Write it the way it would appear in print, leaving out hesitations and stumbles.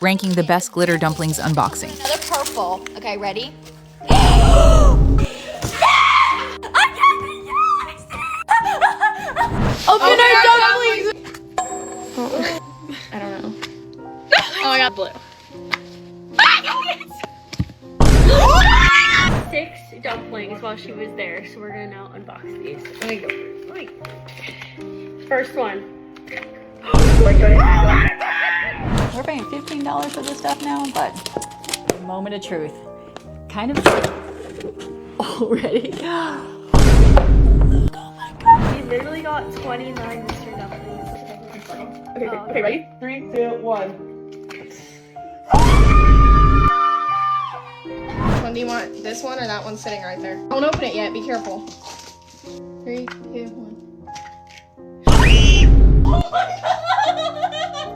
ranking the best glitter dumplings unboxing. Another purple. Okay, ready? Open our dumplings! I don't know. Oh, I got blue. 6 dumplings while she was there, so we're gonna now unbox these. Let me go first. First one. We're paying $15 for this stuff now, but moment of truth. Kind of already. We literally got 29 mystery dumplings. Okay, ready? 3, 2, 1. Which one do you want? This one or that one sitting right there? Don't open it yet. Be careful. 3, 2, 1. Oh my god!